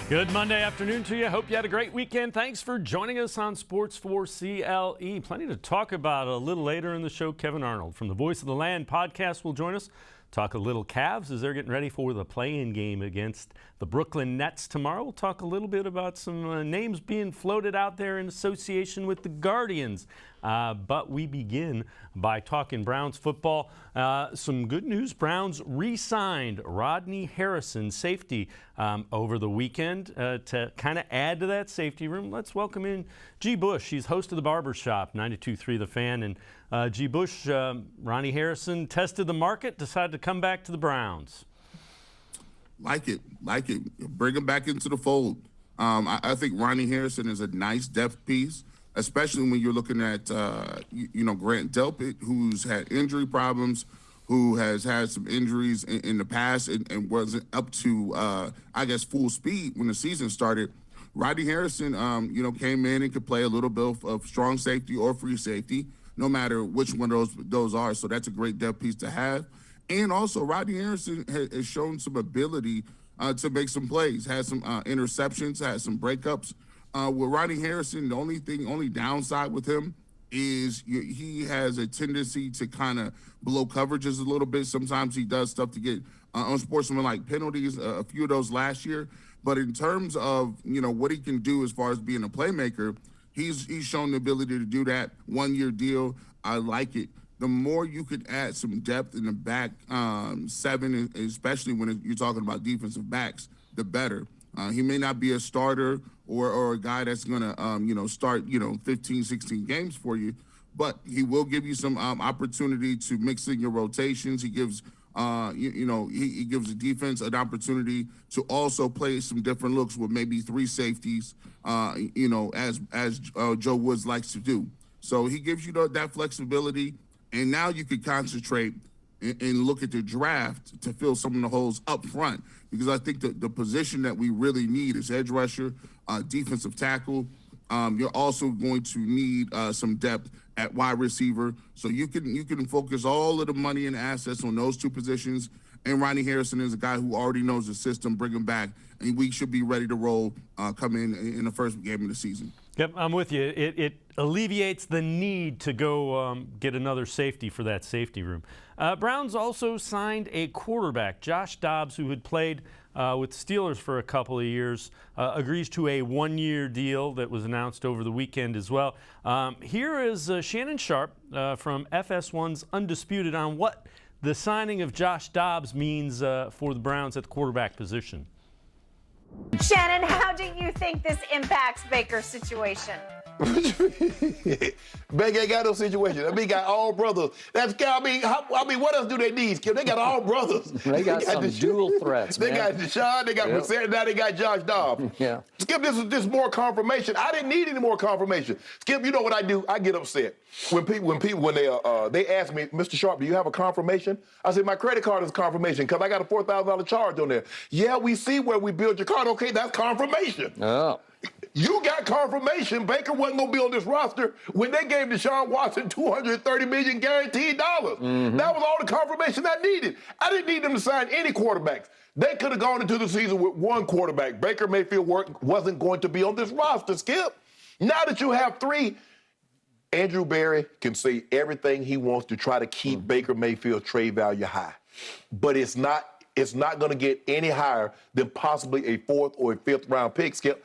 Good Monday afternoon to you. Hope you had a great weekend. Thanks for joining us on Sports4CLE. Plenty to talk about a little later in the show. Kevan Arnold from the Voice of the Land podcast will join us. Talk a little Cavs as they're getting ready for the play-in game against the Brooklyn Nets tomorrow. We'll talk a little bit about some names being floated out there in association with the Guardians. But we begin by talking Browns football. Some good news. Browns re-signed Ronnie Harrison, safety, over the weekend to kind of add to that safety room. Let's welcome in G. Bush. He's host of the Barbershop, 92.3 The Fan. And G. Bush, Ronnie Harrison tested the market, decided to come back to the Browns. Like it. Bring him back into the fold. I think Ronnie Harrison is a nice depth piece, especially when you're looking at, Grant Delpit, who's had injury problems, who has had some injuries in the past and wasn't up to, full speed when the season started. Ronnie Harrison, came in and could play a little bit of strong safety or free safety, no matter which one of those are. So that's a great depth piece to have. And also, Ronnie Harrison has shown some ability to make some plays, had some interceptions, had some breakups. With Ronnie Harrison, the only downside with him is he has a tendency to kind of blow coverages a little bit. Sometimes he does stuff to get unsportsmanlike penalties, a few of those last year. But in terms of, what he can do as far as being a playmaker, he's shown the ability to do that. 1-year deal. I like it. The more you could add some depth in the back seven, especially when you're talking about defensive backs, the better. He may not be a starter or a guy that's going to, start, 15, 16 games for you, but he will give you some opportunity to mix in your rotations. He gives, he gives the defense an opportunity to also play some different looks with maybe 3 safeties, as Joe Woods likes to do. So he gives you that flexibility, and now you can concentrate and look at the draft to fill some of the holes up front, because I think the position that we really need is edge rusher, defensive tackle. You're also going to need some depth at wide receiver, so you can focus all of the money and assets on those 2 positions. And Ronnie Harrison is a guy who already knows the system. Bring him back, and we should be ready to roll come in the first game of the season. Yep, I'm with you. It alleviates the need to go get another safety for that safety room. Browns also signed a quarterback, Josh Dobbs, who had played with Steelers for a couple of years, agrees to a 1-year deal that was announced over the weekend as well. Here is Shannon Sharp from FS1's Undisputed on what the signing of Josh Dobbs means for the Browns at the quarterback position. Shannon, how do you think this impacts Baker's situation? Baker ain't got no situation. I mean, he got all brothers. What else do they need, Skip? They got all brothers. They got some dual threats, They man. got Deshaun, they got Brissett, now they got Josh Dobbs. Yeah. Skip, this is just more confirmation. I didn't need any more confirmation. Skip, you know what I do? I get upset. When they ask me, Mr. Sharp, do you have a confirmation? I said, my credit card is confirmation because I got a $4,000 charge on there. Yeah, we see where we build your card. Okay, that's confirmation. Oh. You got confirmation Baker wasn't going to be on this roster when they gave Deshaun Watson $230 million guaranteed dollars. Mm-hmm. That was all the confirmation I needed. I didn't need them to sign any quarterbacks. They could have gone into the season with 1 quarterback. Baker Mayfield wasn't going to be on this roster, Skip. Now that you have 3, Andrew Berry can say everything he wants to try to keep Baker Mayfield trade value high. But it's not going to get any higher than possibly a 4th or a 5th round pick, Skip.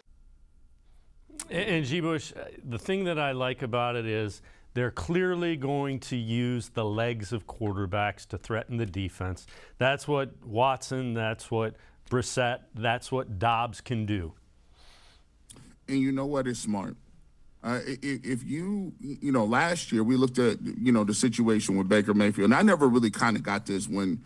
And G. Bush, the thing that I like about it is they're clearly going to use the legs of quarterbacks to threaten the defense. That's what Watson, that's what Brissett, that's what Dobbs can do. And you know what is smart? If last year we looked at, the situation with Baker Mayfield, and I never really kind of got this when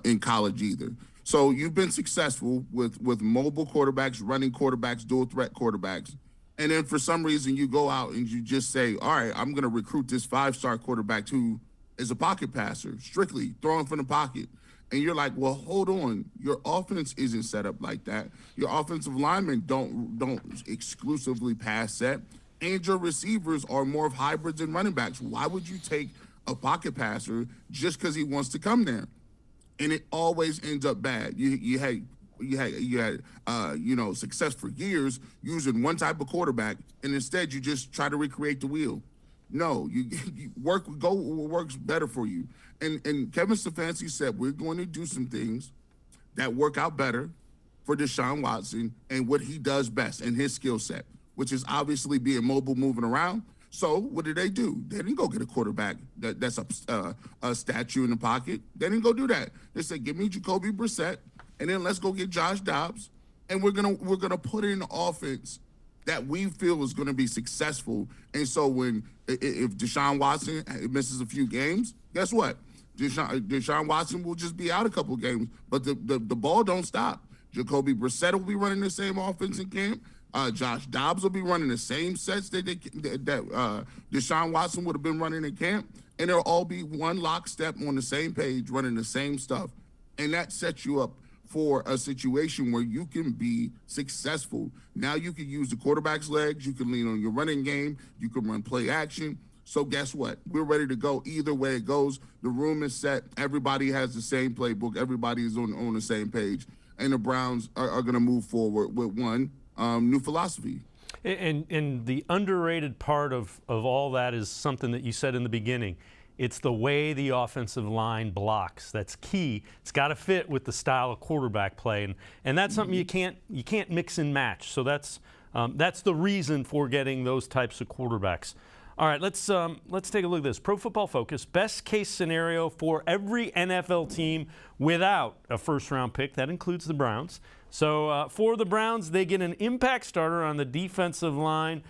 in college either. So you've been successful with mobile quarterbacks, running quarterbacks, dual threat quarterbacks. And then for some reason you go out and you just say, all right, I'm going to recruit this 5-star quarterback who is a pocket passer, strictly throwing from the pocket. And you're like, well, hold on. Your offense isn't set up like that. Your offensive linemen don't exclusively pass set. And your receivers are more of hybrids and running backs. Why would you take a pocket passer just because he wants to come there? And it always ends up bad. you had success for years using one type of quarterback, and instead you just try to recreate the wheel. No, you go what works better for you. And Kevin Stefanski said we're going to do some things that work out better for Deshaun Watson and what he does best and his skill set, which is obviously being mobile, moving around. So what did they do? They didn't go get a quarterback that's a statue in the pocket. They didn't go do that. They said, give me Jacoby Brissett, and then let's go get Josh Dobbs, and we're gonna put in an offense that we feel is going to be successful. And so if Deshaun Watson misses a few games, guess what? Deshaun Watson will just be out a couple games, but the ball don't stop. Jacoby Brissett will be running the same offense in camp. Josh Dobbs will be running the same sets that Deshaun Watson would have been running in camp, and they'll all be one lockstep on the same page, running the same stuff. And that sets you up for a situation where you can be successful. Now you can use the quarterback's legs, you can lean on your running game, you can run play action. So guess what? We're ready to go either way it goes. The room is set. Everybody has the same playbook. Everybody is on the same page. And the Browns are going to move forward with one new philosophy. And the underrated part of all that is something that you said in the beginning. It's the way the offensive line blocks. That's key. It's got to fit with the style of quarterback play, and that's something you can't mix and match. So that's the reason for getting those types of quarterbacks. All right, let's take a look at this. Pro Football Focus, best case scenario for every NFL team without a first-round pick. That includes the Browns. So for the Browns, they get an impact starter on the defensive line.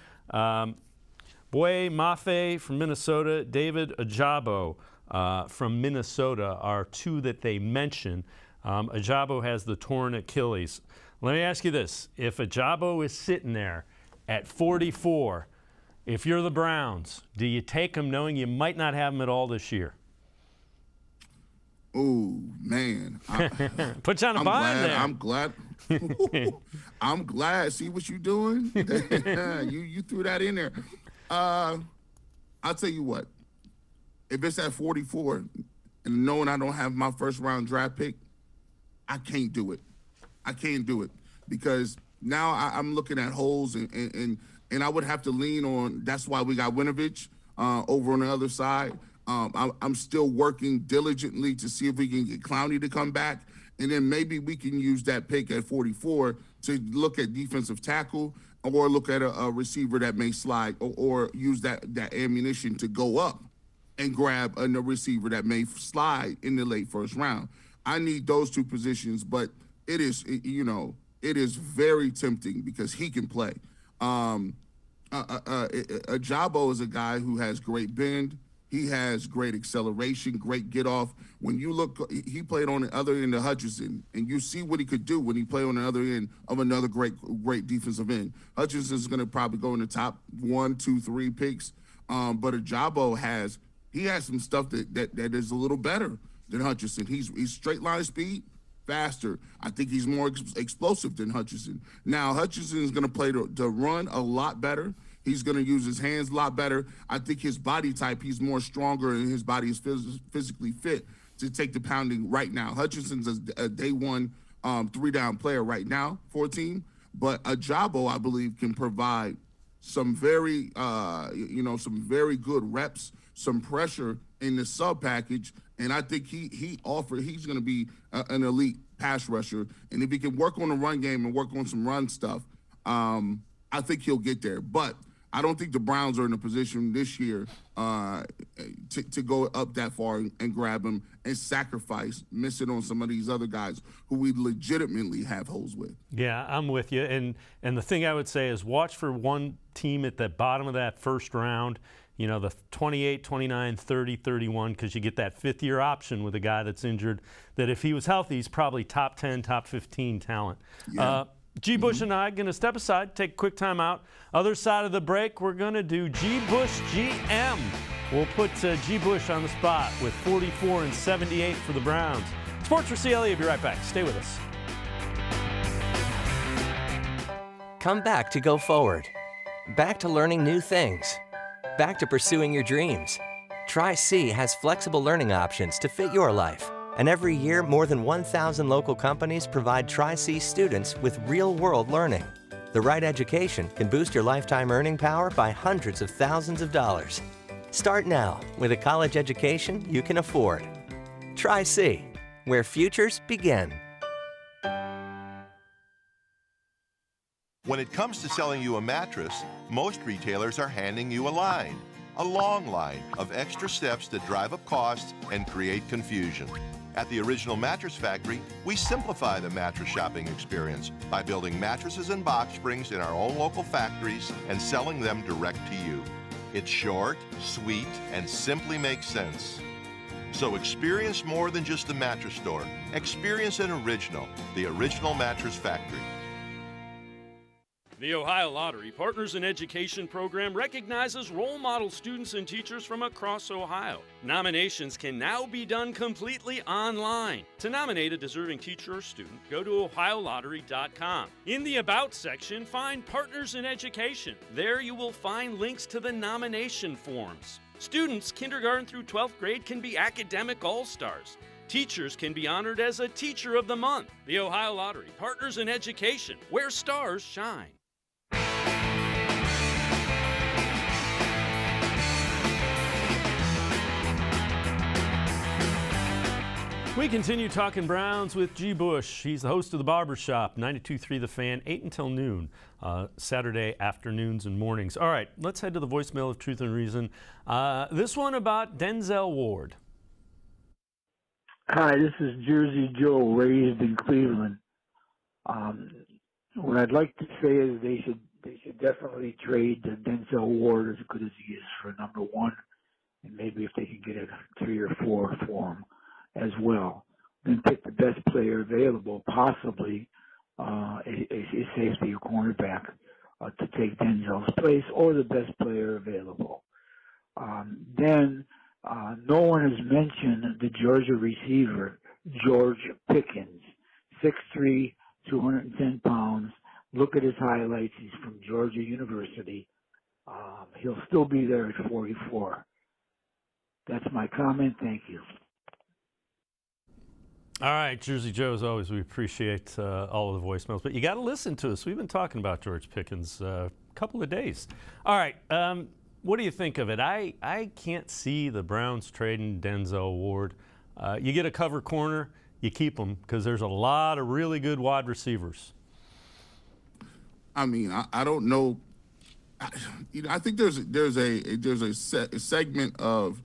Boye Mafe from Minnesota, David Ojabo from Minnesota are two that they mention. Ojabo has the torn Achilles. Let me ask you this. If Ojabo is sitting there at 44, if you're the Browns, do you take him knowing you might not have him at all this year? Oh, man. Put you on a bind there. I'm glad. I'm glad. See what you're doing? You threw that in there. I'll tell you what. If it's at 44 and knowing I don't have my first round draft pick, I can't do it. I can't do it because now I'm looking at holes and I would have to lean on. That's why we got Winovich over on the other side. I'm still working diligently to see if we can get Clowney to come back, and then maybe we can use that pick at 44 to look at defensive tackle or look at a receiver that may slide or use that ammunition to go up and grab a receiver that may slide in the late first round. I need those two positions, but it is very tempting because he can play. Ojabo is a guy who has great bend. He has great acceleration, great get off. When you look, he played on the other end of Hutchinson, and you see what he could do when he played on the other end of another great defensive end. Hutchinson's going to probably go in the top 1, 2, 3 picks, but Ojabo has some stuff that is a little better than Hutchinson. He's straight line speed, faster. I think he's more explosive than Hutchinson. Now Hutchinson is going to play the run a lot better. He's going to use his hands a lot better. I think his body type, he's more stronger and his body is physically fit to take the pounding right now. Hutchinson's a day one 3-down player right now for a team, but Ojabo, I believe, can provide some very good reps, some pressure in the sub package, and I think he's going to be an elite pass rusher. And if he can work on the run game and work on some run stuff, I think he'll get there. But I don't think the Browns are in a position this year to go up that far and grab him and sacrifice missing on some of these other guys who we legitimately have holes with. Yeah, I'm with you. And the thing I would say is watch for one team at the bottom of that first round, the 28, 29, 30, 31, because you get that fifth-year option with a guy that's injured that if he was healthy, he's probably top 10, top 15 talent. Yeah. G. Bush and I are going to step aside, take a quick time out. Other side of the break, we're going to do G. Bush GM. We'll put G. Bush on the spot with 44 and 78 for the Browns. Sports4CLE, we'll be right back. Stay with us. Come back to go forward. Back to learning new things. Back to pursuing your dreams. Tri-C has flexible learning options to fit your life. And every year, more than 1,000 local companies provide Tri-C students with real-world learning. The right education can boost your lifetime earning power by hundreds of thousands of dollars. Start now with a college education you can afford. Tri-C, where futures begin. When it comes to selling you a mattress, most retailers are handing you a long line of extra steps that drive up costs and create confusion. At the Original Mattress Factory, we simplify the mattress shopping experience by building mattresses and box springs in our own local factories and selling them direct to you. It's short, sweet, and simply makes sense. So experience more than just the mattress store. Experience an original, the Original Mattress Factory. The Ohio Lottery Partners in Education program recognizes role model students and teachers from across Ohio. Nominations can now be done completely online. To nominate a deserving teacher or student, go to OhioLottery.com. In the About section, find Partners in Education. There you will find links to the nomination forms. Students, kindergarten through 12th grade, can be academic all-stars. Teachers can be honored as a Teacher of the Month. The Ohio Lottery Partners in Education, where stars shine. We continue talking Browns with G. Bush. He's the host of the Barbershop, 92.3 The Fan, 8 until noon, Saturday afternoons and mornings. All right, let's head to the voicemail of Truth and Reason. This one about Denzel Ward. Hi, this is Jersey Joe, raised in Cleveland. What I'd like to say is they should definitely trade Denzel Ward as good as he is for number one, and maybe if they can get a 3 or 4 for him as well. Then pick the best player available, possibly a safety or cornerback to take Denzel's place, or the best player available. Then no one has mentioned the Georgia receiver, George Pickens, 6'3", 210 pounds. Look at his highlights. He's from Georgia University. He'll still be there at 44. That's my comment. Thank you. All right, Jersey Joe, as always, we appreciate all of the voicemails, but you got to listen to us. We've been talking about George Pickens a couple of days. All right, what do you think of it? I can't see the Browns trading Denzel Ward. You get a cover corner, you keep him, because there's a lot of really good wide receivers. I mean, I don't know. I think there's a segment of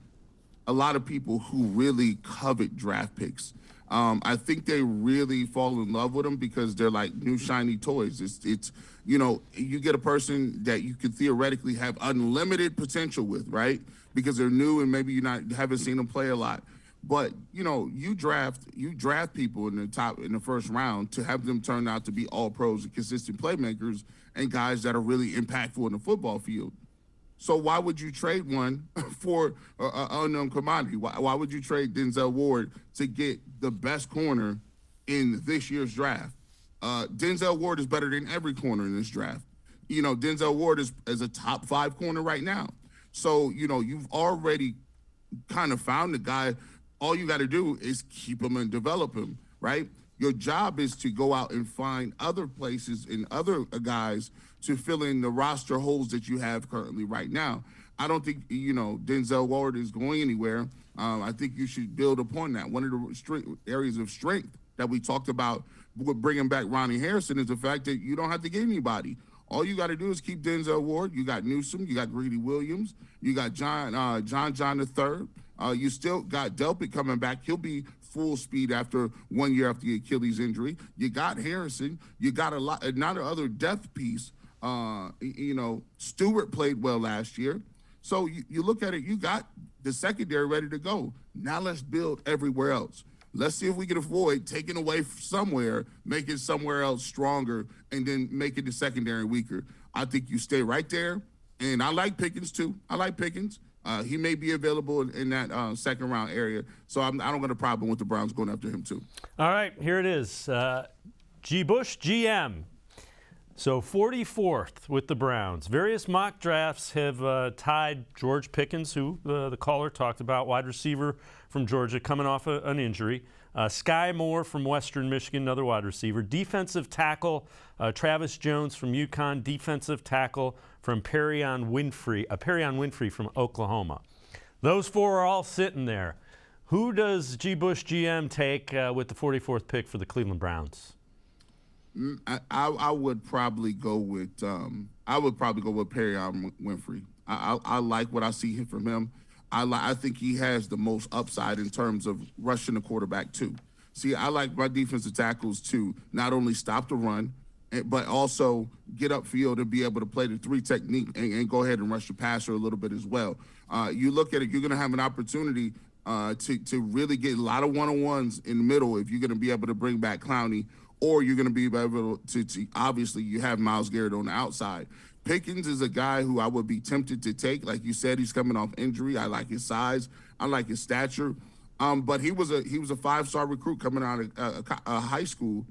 a lot of people who really covet draft picks. I think they really fall in love with them because they're like new shiny toys. It's you get a person that you could theoretically have unlimited potential with, right? Because they're new and maybe you haven't seen them play a lot. But you draft people in the first round to have them turn out to be all pros and consistent playmakers and guys that are really impactful in the football field. So why would you trade one for an unknown commodity? Why would you trade Denzel Ward to get the best corner in this year's draft? Denzel Ward is better than every corner in this draft. Denzel Ward is a top 5 corner right now. So, you've already kind of found the guy. All you got to do is keep him and develop him, right? Your job is to go out and find other places and other guys to fill in the roster holes that you have currently right now. I don't think, Denzel Ward is going anywhere. I think you should build upon that. One of the areas of strength that we talked about with bringing back Ronnie Harrison is the fact that you don't have to get anybody. All you got to do is keep Denzel Ward. You got Newsome. You got Grady Williams. You got John III. You still got Delpit coming back. He'll be full speed after 1 year after the Achilles injury. You got Harrison. You got another other depth piece. Stewart played well last year. So you look at it, you got the secondary ready to go. Now let's build everywhere else. Let's see if we can avoid taking away somewhere, making somewhere else stronger, and then making the secondary weaker. I think you stay right there. And I like Pickens, too. I like Pickens. He may be available in that second round area. So I don't got a problem with the Browns going after him, too. All right, here it is. G. Bush, GM. So 44th with the Browns. Various mock drafts have tied George Pickens, who the caller talked about, wide receiver from Georgia, coming off an injury, Sky Moore from Western Michigan, another wide receiver. Defensive tackle, Travis Jones from UConn. Defensive tackle from Perrion Winfrey from Oklahoma. Those four are all sitting there. Who does G. Bush GM take with the 44th pick for the Cleveland Browns? I would probably go with Perrion Winfrey. I like what I see from him. I think he has the most upside in terms of rushing the quarterback too. See, I like my defensive tackles to not only stop the run, but also get upfield and be able to play the three technique and go ahead and rush the passer a little bit as well. You look at it, you're going to have an opportunity to really get a lot of one-on-ones in the middle if you're going to be able to bring back Clowney, or you're going to be able to obviously you have Myles Garrett on the outside. Pickens is a guy who I would be tempted to take. Like you said, he's coming off injury. I like his size. I like his stature. But he was a 5-star recruit coming out of high school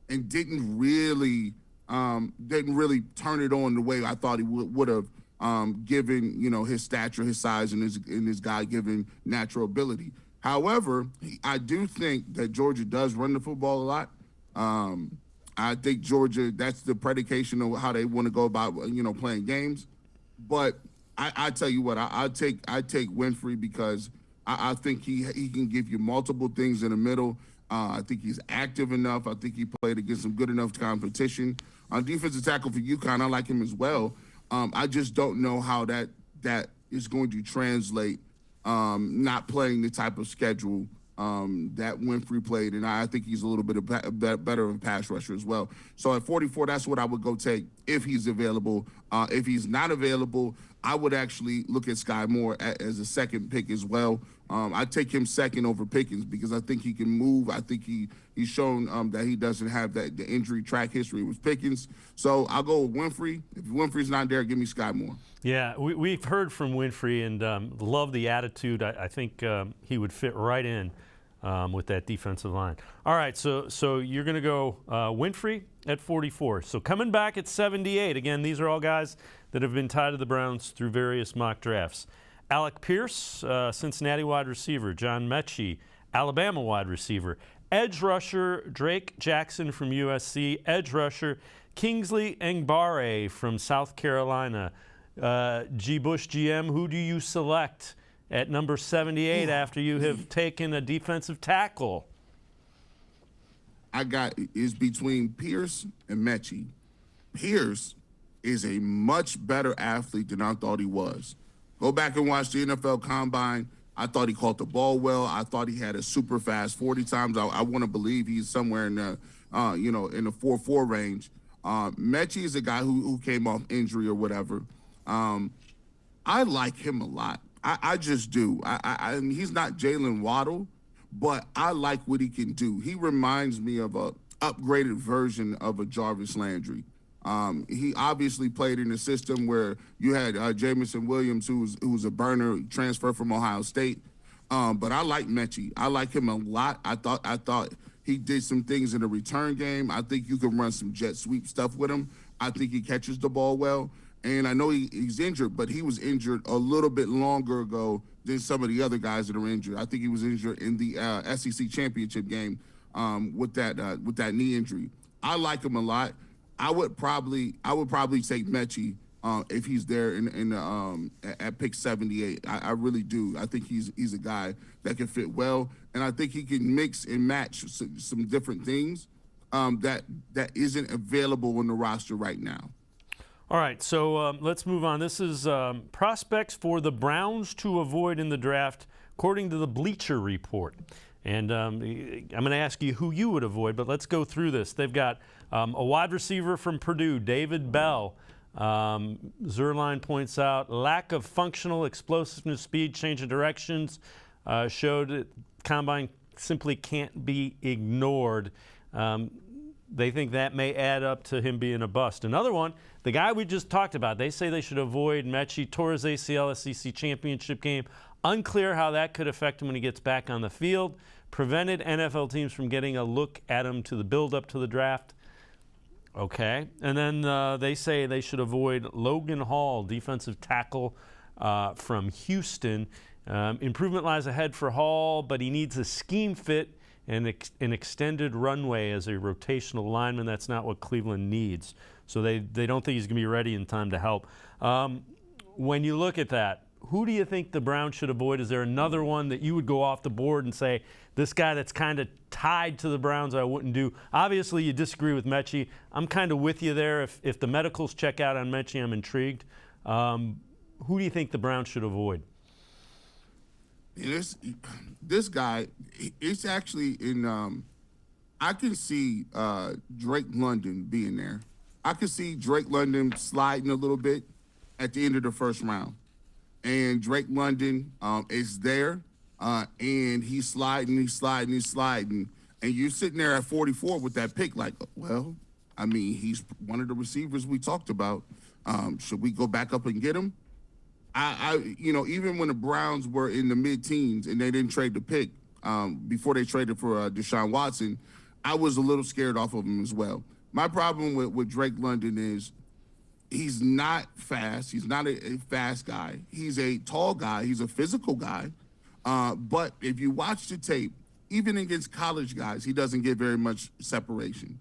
and didn't really turn it on the way I thought he would have, given his stature, his size, and his guy-given natural ability. However, I do think that Georgia does run the football a lot. I think Georgia, that's the predication of how they want to go about, playing games. But I tell you what, I take Winfrey because I think he can give you multiple things in the middle. I think he's active enough. I think he played against some good enough competition. On defensive tackle for UConn, I like him as well. I just don't know how that is going to translate, not playing the type of schedule that Winfrey played, and I think he's a little bit better of a pass rusher as well. So at 44, that's what I would go take if he's available. If he's not available, I would actually look at Sky Moore as a second pick as well. I'd take him second over Pickens because I think he can move. I think he's shown that he doesn't have the injury track history with Pickens. So I'll go with Winfrey. If Winfrey's not there, give me Sky Moore. Yeah, we've heard from Winfrey and love the attitude. I think he would fit right in with that defensive line. All right, so you're going to go Winfrey at 44. So coming back at 78, again, these are all guys that have been tied to the Browns through various mock drafts. Alec Pierce, Cincinnati wide receiver. John Mechie, Alabama wide receiver. Edge rusher Drake Jackson from USC. Edge rusher Kingsley Engbare from South Carolina. G. Bush GM, who do you select at number 78 after you have taken a defensive tackle? Is between Pierce and Mechie. Pierce is a much better athlete than I thought he was. Go back and watch the NFL Combine. I thought he caught the ball well. I thought he had a super fast 40 times. I want to believe he's somewhere in the, in the 4.4 range. Mechie is a guy who came off injury or whatever. I like him a lot. I just do. I mean, he's not Jalen Waddle, but I like what he can do. He reminds me of a upgraded version of a Jarvis Landry. He obviously played in a system where you had Jamison Williams, who was a burner, transfer from Ohio State. But I like Mechie. I like him a lot. I thought he did some things in the return game. I think you can run some jet sweep stuff with him. I think he catches the ball well. And I know he's injured, but he was injured a little bit longer ago than some of the other guys that are injured. I think he was injured in the SEC championship game with that knee injury. I like him a lot. I would probably take Mechie if he's there at pick 78. I really do. I think he's a guy that can fit well, and I think he can mix and match some different things that isn't available on the roster right now. All right, so let's move on. This is prospects for the Browns to avoid in the draft, according to the Bleacher Report. And I'm going to ask you who you would avoid, but let's go through this. They've got a wide receiver from Purdue, David Bell. Zerline points out lack of functional explosiveness, speed, change of directions, showed that combine simply can't be ignored. They think that may add up to him being a bust. Another one, the guy we just talked about, they say they should avoid Mechie, tore his ACL SEC championship game. Unclear how that could affect him when he gets back on the field. Prevented NFL teams from getting a look at him to the build-up to the draft. Okay. And then they say they should avoid Logan Hall, defensive tackle from Houston. Improvement lies ahead for Hall, but he needs a scheme fit and an extended runway as a rotational lineman. That's not what Cleveland needs. So they don't think he's going to be ready in time to help. When you look at that, who do you think the Browns should avoid? Is there another one that you would go off the board and say, this guy that's kind of tied to the Browns I wouldn't do? Obviously, you disagree with Mechie. I'm kind of with you there. If the medicals check out on Mechie, I'm intrigued. Who do you think the Browns should avoid? This guy, it's actually in I can see Drake London being there. I can see Drake London sliding a little bit at the end of the first round. And Drake London is there, and he's sliding. And you're sitting there at 44 with that pick like, well, I mean, he's one of the receivers we talked about. Should we go back up and get him? Even when the Browns were in the mid-teens and they didn't trade the pick before they traded for Deshaun Watson, I was a little scared off of him as well. My problem with Drake London is he's not fast. He's not a fast guy. He's a tall guy. He's a physical guy. But if you watch the tape, even against college guys, he doesn't get very much separation.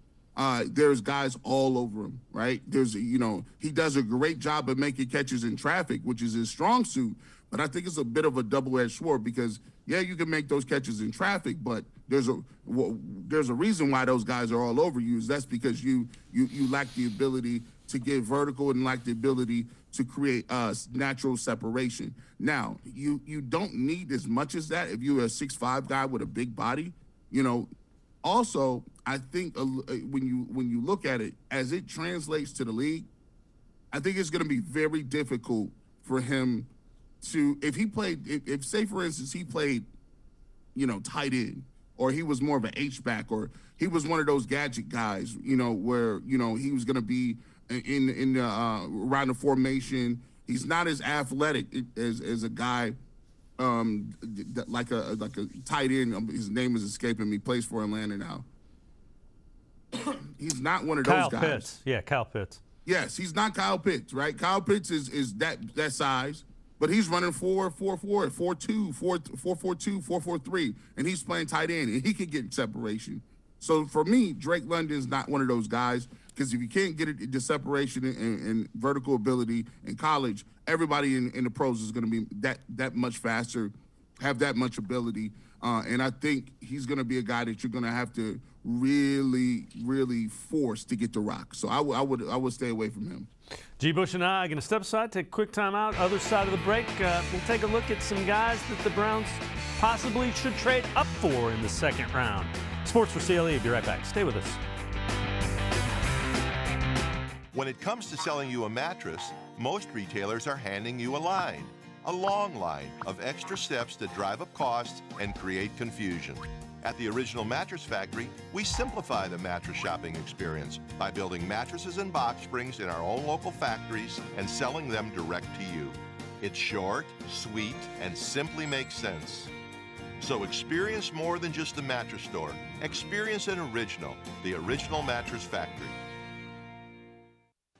There's guys all over him, right? He does a great job of making catches in traffic, which is his strong suit. But I think it's a bit of a double-edged sword because, yeah, you can make those catches in traffic, but there's a reason why those guys are all over you. That's because you lack the ability to get vertical and lack the ability to create natural separation. Now, you don't need as much as that if you're a 6'5" guy with a big body. Also, I think when you look at it, as it translates to the league, I think it's going to be very difficult for him to, if say for instance he played, tight end, or he was more of an H-back, or he was one of those gadget guys, where he was going to be in around the formation. He's not as athletic as a guy like a tight end. His name is escaping me. Plays for Atlanta now. He's not one of those guys. Kyle Pitts. Yeah, Kyle Pitts. Yes, he's not Kyle Pitts, right? Kyle Pitts is that size, but he's running 4.44, 4.2, 4.42, 4.43, and he's playing tight end, and he can get separation. So for me, Drake London's not one of those guys, because if you can't get the separation and vertical ability in college, everybody in the pros is going to be that much faster, have that much ability, and I think he's going to be a guy that you're going to have to really, really force to get the rock. So I would stay away from him. G. Bush and I are going to step aside, take a quick time out. Other side of the break, we'll take a look at some guys that the Browns possibly should trade up for in the second round. Sports4CLE, be right back. Stay with us. When it comes to selling you a mattress, most retailers are handing you a long line of extra steps that drive up costs and create confusion. At the Original Mattress Factory, we simplify the mattress shopping experience by building mattresses and box springs in our own local factories and selling them direct to you. It's short, sweet, and simply makes sense. So experience more than just the mattress store. Experience an original, the Original Mattress Factory.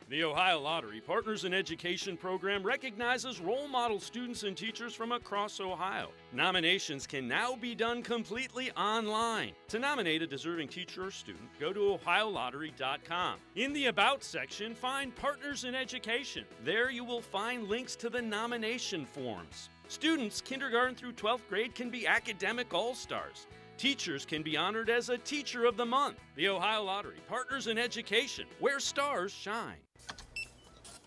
The Ohio Lottery Partners in Education program recognizes role model students and teachers from across Ohio. Nominations can now be done completely online. To nominate a deserving teacher or student, go to OhioLottery.com. In the About section, find Partners in Education. There you will find links to the nomination forms. Students kindergarten through 12th grade can be academic all-stars. Teachers can be honored as a Teacher of the Month. The Ohio Lottery Partners in Education, where stars shine.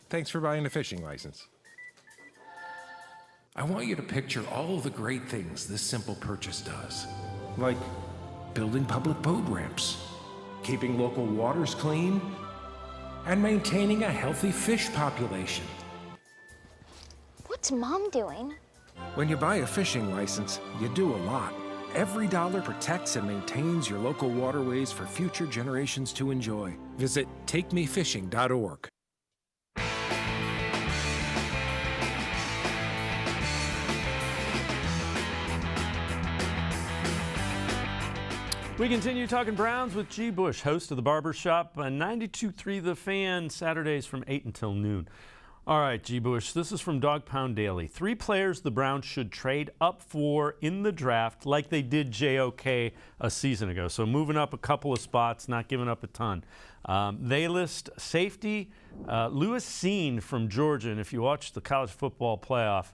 Thanks for buying a fishing license. I want you to picture all the great things this simple purchase does. Like building public boat ramps, keeping local waters clean, and maintaining a healthy fish population. What's Mom doing? When you buy a fishing license, you do a lot. Every dollar protects and maintains your local waterways for future generations to enjoy. Visit takemefishing.org. We continue talking Browns with G. Bush, host of the Barbershop, 92.3 The Fan, Saturdays from 8 until noon. All right, G. Bush, this is from Dog Pound Daily. 3 players the Browns should trade up for in the draft like they did JOK a season ago. So moving up a couple of spots, not giving up a ton. They list safety Lewis Cine from Georgia. And if you watch the college football playoff,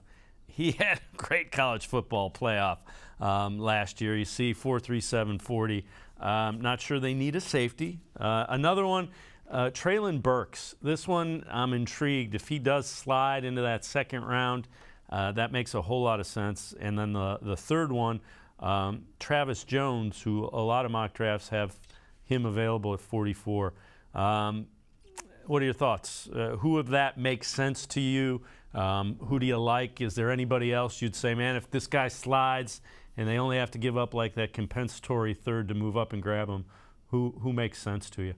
he had a great college football playoff last year. You see 4.37 40. Not sure they need a safety. Another one, Treylon Burks. This one, I'm intrigued. If he does slide into that second round, that makes a whole lot of sense. And then the third one, Travis Jones, who a lot of mock drafts have him available at 44. What are your thoughts? Who of that makes sense to you? Who do you like? Is there anybody else you'd say, man, if this guy slides and they only have to give up like that compensatory third to move up and grab him, who makes sense to you?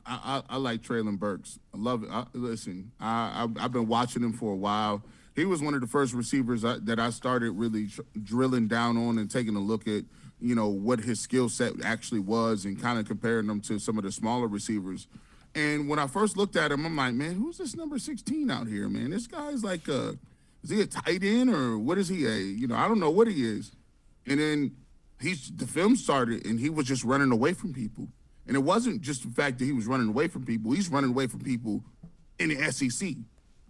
I like Treylon Burks. I love it. Listen, I've been watching him for a while. He was one of the first receivers that I started really drilling down on and taking a look at, what his skill set actually was and kind of comparing them to some of the smaller receivers. And when I first looked at him, I'm like, man, who's this number 16 out here, man? This guy's like, is he a tight end or what is he? I don't know what he is. And then the film started and he was just running away from people. And it wasn't just the fact that he was running away from people. He's running away from people in the SEC.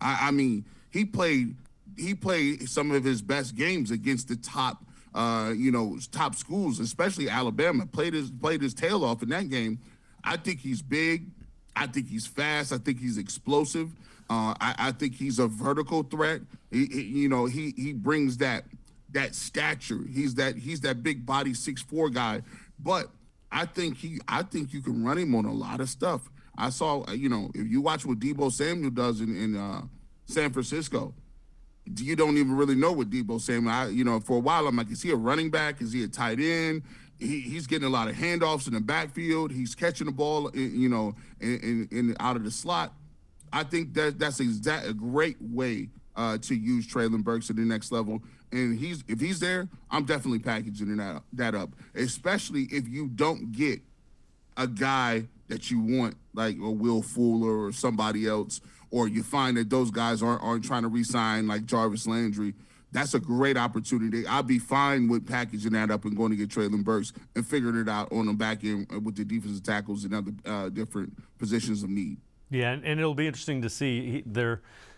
I mean, he played some of his best games against the top, top schools, especially Alabama. Played his tail off in that game. I think he's big. I think he's fast. I think he's explosive. I think he's a vertical threat. He brings that stature. He's that big body 6'4" guy, but I think you can run him on a lot of stuff. I saw, if you watch what Deebo Samuel does in San Francisco, you don't even really know what Deebo Samuel. For a while I'm like, is he a running back? Is he a tight end? He's getting a lot of handoffs in the backfield. He's catching the ball, in out of the slot. I think that's a great way to use Treylon Burks at the next level. And if he's there, I'm definitely packaging that up, especially if you don't get a guy that you want, like a Will Fuller or somebody else, or you find that those guys aren't trying to re-sign like Jarvis Landry. That's a great opportunity. I'll be fine with packaging that up and going to get Treylon Burks and figuring it out on the back end with the defensive tackles and other different positions of need. Yeah, and it'll be interesting to see.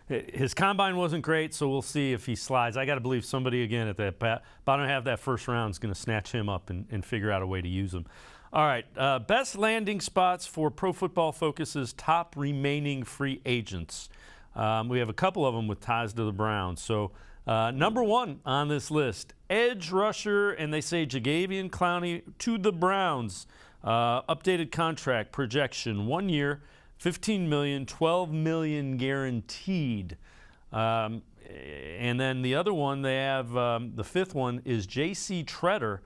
His combine wasn't great, so we'll see if he slides. I got to believe somebody, again, at that bottom half of that first round is going to snatch him up and figure out a way to use him. All right, best landing spots for Pro Football Focus's top remaining free agents. We have a couple of them with ties to the Browns. So number 1 on this list, edge rusher, and they say Jadeveon Clowney to the Browns. Updated contract projection, 1 year, $15 million, $12 million guaranteed. And then the other one they have, the fifth one is J.C. Tretter.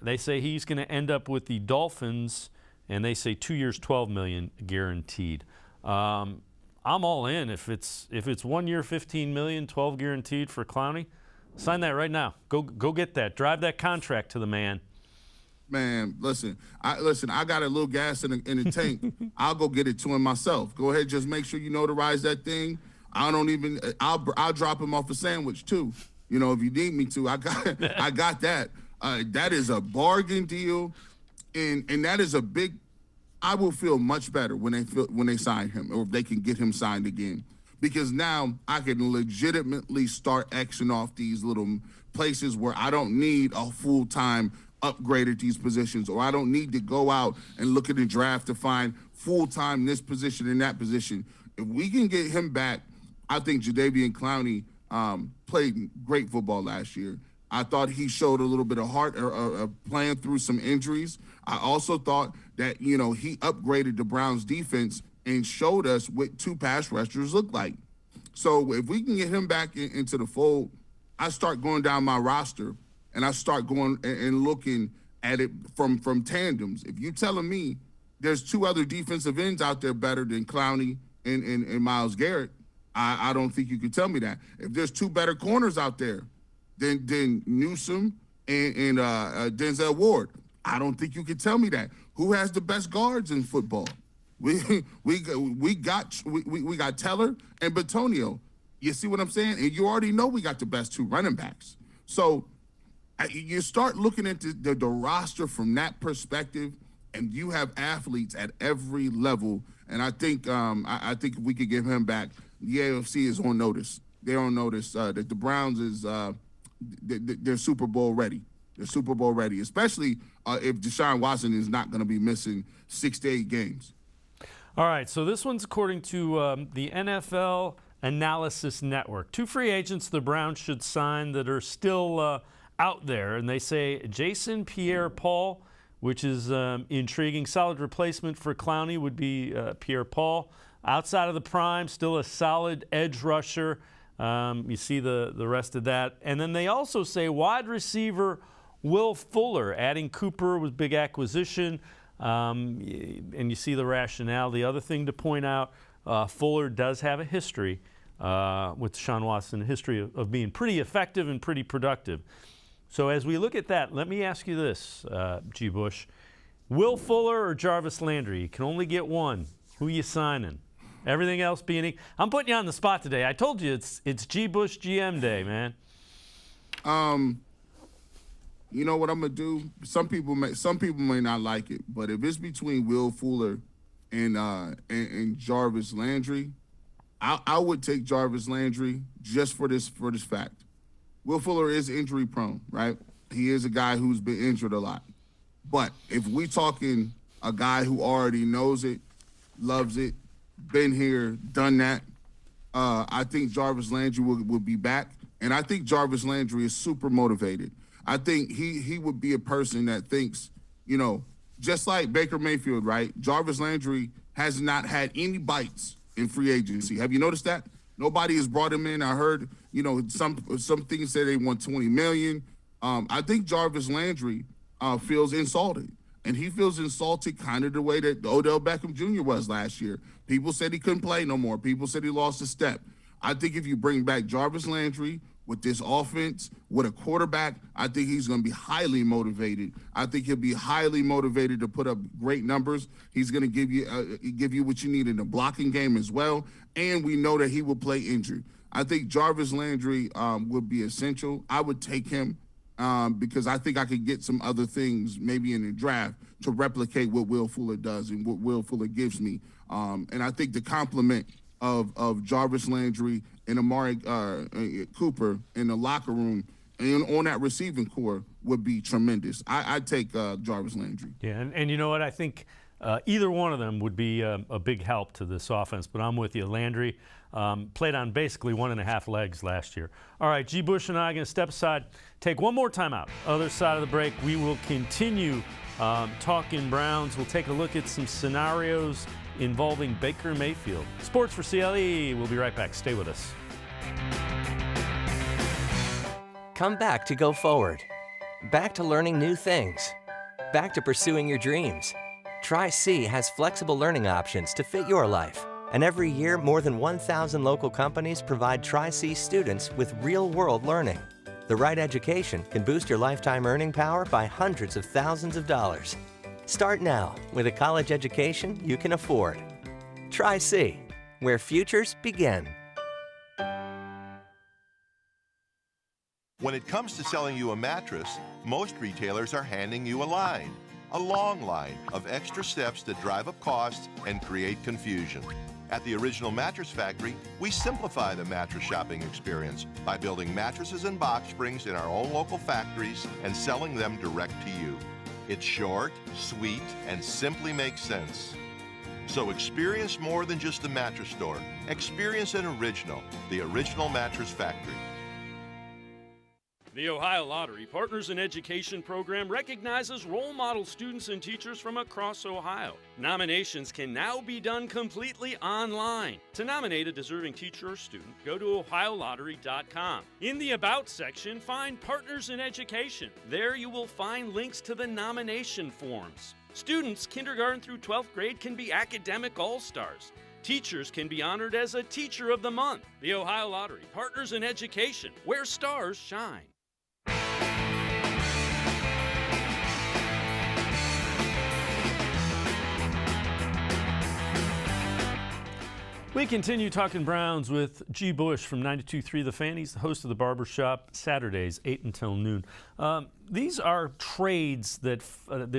They say he's going to end up with the Dolphins, and they say 2 years, $12 million guaranteed. I'm all in. If it's 1 year, $15 million, 12 guaranteed for Clowney, sign that right now. Go get that. Drive that contract to the man. Man, listen. I got a little gas in the tank. I'll go get it to him myself. Go ahead, just make sure you notarize that thing. I'll drop him off a sandwich too. If you need me to. I got that. That is a bargain deal, and that is a big. I will feel much better when they sign him, or if they can get him signed again, because now I can legitimately start Xing off these little places where I don't need a full-time upgrade at these positions, or I don't need to go out and look at the draft to find full-time this position and that position. If we can get him back, I think Jadeveon Clowney played great football last year. I thought he showed a little bit of heart playing through some injuries. I also thought that, he upgraded the Browns defense and showed us what 2 pass rushers look like. So if we can get him back into the fold, I start going down my roster and I start going and looking at it from tandems. If you're telling me there's 2 other defensive ends out there better than Clowney and Myles Garrett, I don't think you can tell me that. If there's 2 better corners out there than Newsome and Denzel Ward, I don't think you can tell me that. Who has the best guards in football? We got Teller and Batonio. You see what I'm saying? And you already know we got the best 2 running backs. So you start looking at the roster from that perspective, and you have athletes at every level. And I think if we could give him back, the AFC is on notice. They're on notice that the Browns is they're Super Bowl ready. They're Super Bowl ready, especially if Deshaun Watson is not going to be missing 6 to 8 games. All right, so this one's according to the NFL Analysis Network. 2 free agents the Browns should sign that are still out there, and they say Jason Pierre-Paul, which is intriguing. Solid replacement for Clowney would be Pierre-Paul. Outside of the prime, still a solid edge rusher. You see the rest of that. And then they also say wide receiver Will Fuller. Adding Cooper was big acquisition, and you see the rationale. The other thing to point out, Fuller does have a history with Deshaun Watson, a history of being pretty effective and pretty productive. So as we look at that, let me ask you this, G. Bush. Will Fuller or Jarvis Landry? You can only get one. Who you signing? Everything else being equal. I'm putting you on the spot today. I told you it's G. Bush GM day, man. You know what I'm gonna do? Some people may not like it, but if it's between Will Fuller and Jarvis Landry, I would take Jarvis Landry just for this fact. Will Fuller is injury prone, right? He is a guy who's been injured a lot. But if we talking a guy who already knows it, loves it, been here, done that, I think Jarvis Landry will be back. And I think Jarvis Landry is super motivated. I think he would be a person that thinks, just like Baker Mayfield, right? Jarvis Landry has not had any bites in free agency. Have you noticed that? Nobody has brought him in. I heard, some things say they want $20 million. I think Jarvis Landry feels insulted. And he feels insulted kind of the way that Odell Beckham Jr. was last year. People said he couldn't play no more. People said he lost a step. I think if you bring back Jarvis Landry with this offense, with a quarterback, I think he's going to be highly motivated. I think he'll be highly motivated to put up great numbers. He's going to give you what you need in the blocking game as well. And we know that he will play injured. I think Jarvis Landry would be essential. I would take him because I think I could get some other things maybe in the draft to replicate what Will Fuller does and what Will Fuller gives me. And I think the complement of Jarvis Landry and Amari Cooper in the locker room and on that receiving core would be tremendous. I'd take Jarvis Landry. Yeah, and you know what? I think either one of them would be a big help to this offense, but I'm with you. Landry played on basically 1.5 legs last year. All right, G. Bush and I are going to step aside, take one more time out. Other side of the break, we will continue talking Browns. We'll take a look at some scenarios involving Baker Mayfield. Sports4CLE. We'll be right back. Stay with us. Come back to go forward. Back to learning new things. Back to pursuing your dreams. Tri-C has flexible learning options to fit your life. And every year, more than 1,000 local companies provide Tri-C students with real-world learning. The right education can boost your lifetime earning power by hundreds of thousands of dollars. Start now with a college education you can afford. Tri-C, where futures begin. When it comes to selling you a mattress, most retailers are handing you a line. A long line of extra steps that drive up costs and create confusion. At the Original Mattress Factory, we simplify the mattress shopping experience by building mattresses and box springs in our own local factories and selling them direct to you. It's short, sweet, and simply makes sense. So experience more than just the mattress store. Experience an original, the Original Mattress Factory. The Ohio Lottery Partners in Education program recognizes role model students and teachers from across Ohio. Nominations can now be done completely online. To nominate a deserving teacher or student, go to ohiolottery.com. In the About section, find Partners in Education. There you will find links to the nomination forms. Students kindergarten through 12th grade can be academic all-stars. Teachers can be honored as a Teacher of the Month. The Ohio Lottery Partners in Education, where stars shine. We continue talking Browns with G. Bush from 92.3 The Fan. He's the host of the Barbershop, Saturdays, 8 until noon. These are trades the